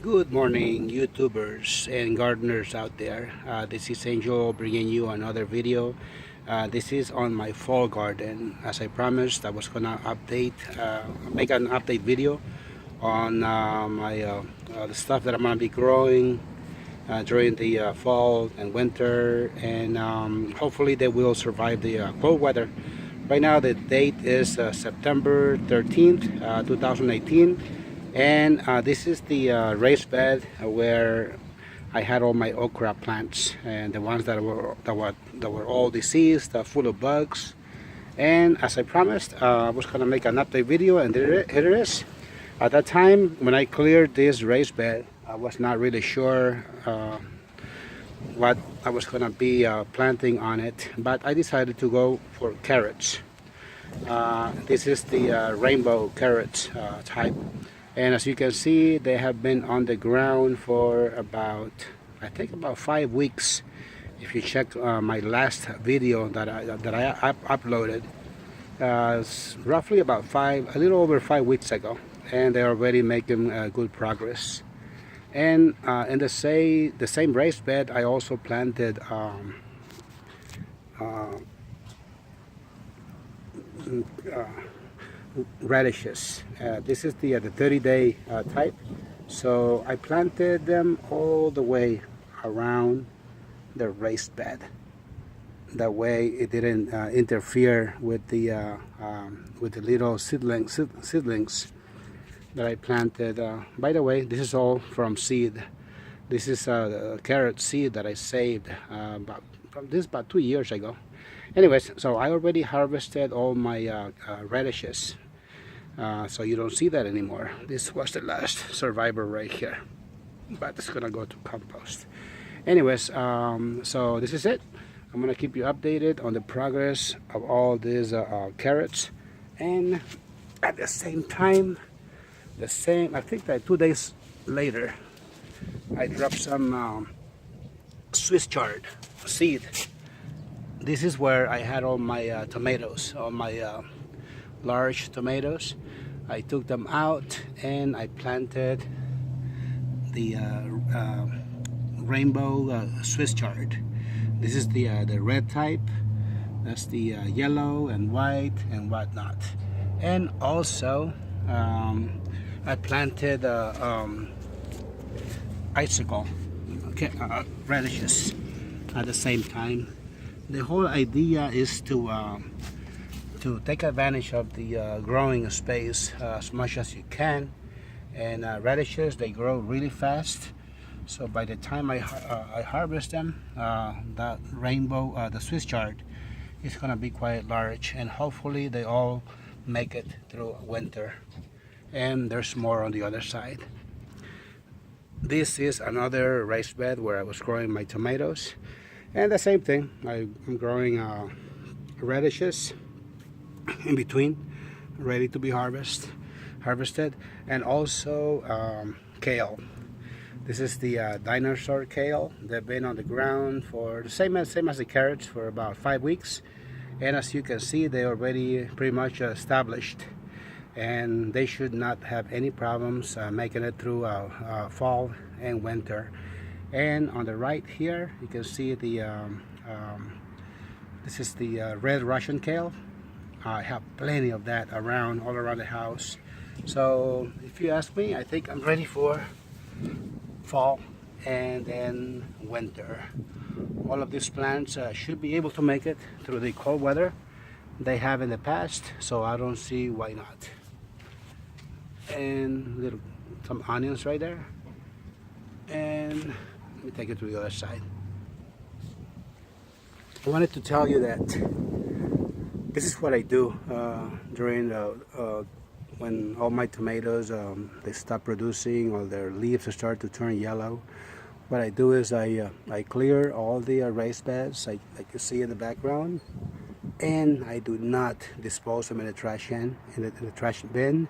Good morning, YouTubers and gardeners out there. This is Angel bringing you another video. This is on my fall garden. As I promised, I was gonna make an update video on the stuff that I'm gonna be growing during the fall and winter, and hopefully they will survive the cold weather. Right now, the date is September 13th, 2018. And this is the raised bed where I had all my okra plants, and the ones that were all diseased, full of bugs. And as I promised, I was gonna make an update video, and here it is. At that time, when I cleared this raised bed, I was not really sure what I was gonna be planting on it, but I decided to go for carrots. This is the rainbow carrots type, and as you can see, they have been on the ground for I think about 5 weeks. If you check my last video that I uploaded, it's roughly about a little over 5 weeks ago, and they're already making good progress. And in the same raised bed, I also planted uh, radishes. This is the 30-day type. So I planted them all the way around the raised bed. That way it didn't interfere with the little seedlings that I planted. By the way, this is all from seed. This is the carrot seed that I saved about 2 years ago. Anyways, so I already harvested all my radishes, so you don't see that anymore. This was the last survivor right here, but it's gonna go to compost. Anyways, so this is it. I'm gonna keep you updated on the progress of all these carrots, and at the same time, I think that 2 days later, I dropped some Swiss chard seed. This is where I had all my tomatoes, all my large tomatoes. I took them out and I planted the rainbow Swiss chard. This is the red type. That's the yellow and white and whatnot. And also, I planted icicle radishes at the same time. The whole idea is to take advantage of the growing space as much as you can. And radishes, they grow really fast. So by the time I harvest them, that rainbow, the Swiss chard, is gonna be quite large, and hopefully they all make it through winter. And there's more on the other side. This is another raised bed where I was growing my tomatoes, and the same thing. I'm growing radishes in between, ready to be harvested, and also kale. This is the dinosaur kale. They've been on the ground for the same as the carrots for about 5 weeks, and as you can see, they already pretty much established, and they should not have any problems making it through fall and winter. And on the right here, you can see this is the red Russian kale. I have plenty of that all around the house. So if you ask me, I think I'm ready for fall and then winter. All of these plants should be able to make it through the cold weather they have in the past, so I don't see why not. And some onions right there, and let me take it to the other side. I wanted to tell you that this is what I do during when all my tomatoes they stop producing, or their leaves start to turn yellow. What I do is I clear all the raised beds like you see in the background, and I do not dispose them in the trash can, in the trash bin.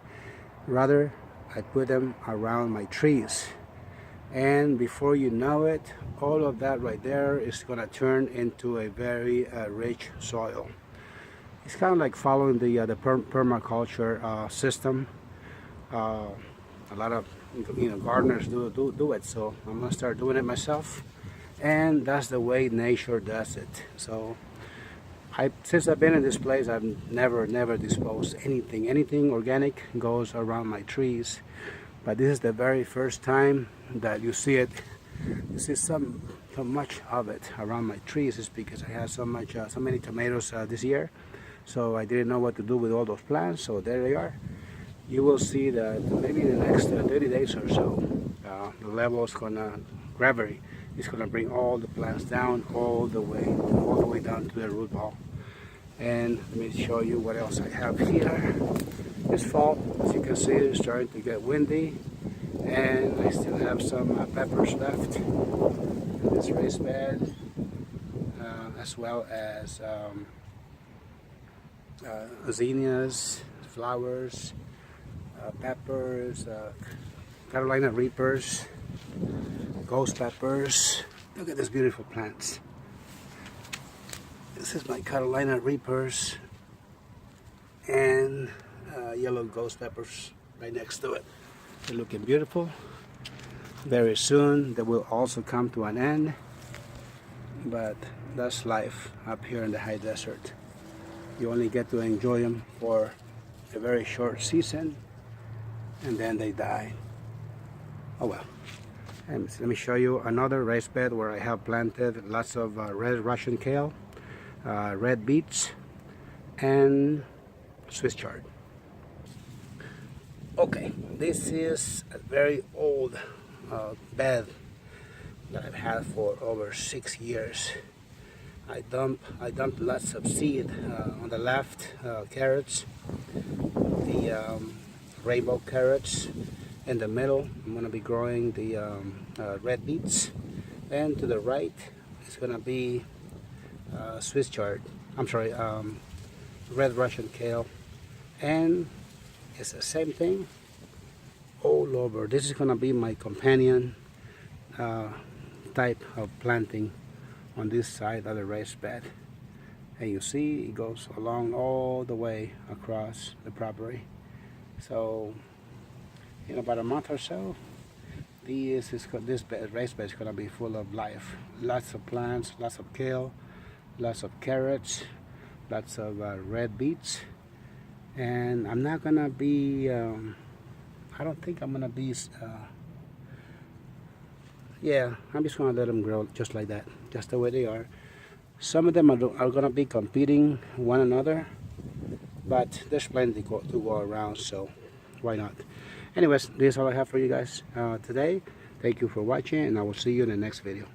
Rather, I put them around my trees, and before you know it, all of that right there is going to turn into a very rich soil. It's kind of like following the permaculture system. A lot of gardeners do it, so I'm gonna start doing it myself. And that's the way nature does it. So since I've been in this place, I've never disposed anything organic goes around my trees. But this is the very first time that you see it. You see so much of it around my trees. Is because I had so many tomatoes this year, so I didn't know what to do with all those plants. So there they are. You will see that maybe in the next 30 days or so, the level is gravity is gonna bring all the plants down all the way down to the root ball. And let me show you what else I have here. This fall, as you can see, it's starting to get windy, and I still have some peppers left in this raised bed, as well as zinnias, flowers, peppers, Carolina Reapers, ghost peppers. Look at these beautiful plants. This is my Carolina Reapers and yellow ghost peppers right next to it. They're looking beautiful. Very soon they will also come to an end, but that's life up here in the high desert. You only get to enjoy them for a very short season, and then they die. Oh well. And let me show you another raised bed where I have planted lots of red Russian kale, red beets, and Swiss chard. Okay, this is a very old bed that I've had for over 6 years. I dumped lots of seed on the left, carrots, the rainbow carrots. In the middle, I'm going to be growing the red beets, and to the right is going to be Swiss chard. I'm sorry, red Russian kale, and it's the same thing all over. This is going to be my companion type of planting on this side of the raised bed, and you see it goes along all the way across the property. So in about a month or so, this raised bed is going to be full of life. Lots of plants, lots of kale, lots of carrots, lots of red beets. And I'm not going to be, I don't think I'm going to be, yeah, I'm just going to let them grow just like that, just the way they are. Some of them are going to be competing one another, but there's plenty to go around, so why not? Anyways, this is all I have for you guys today. Thank you for watching, and I will see you in the next video.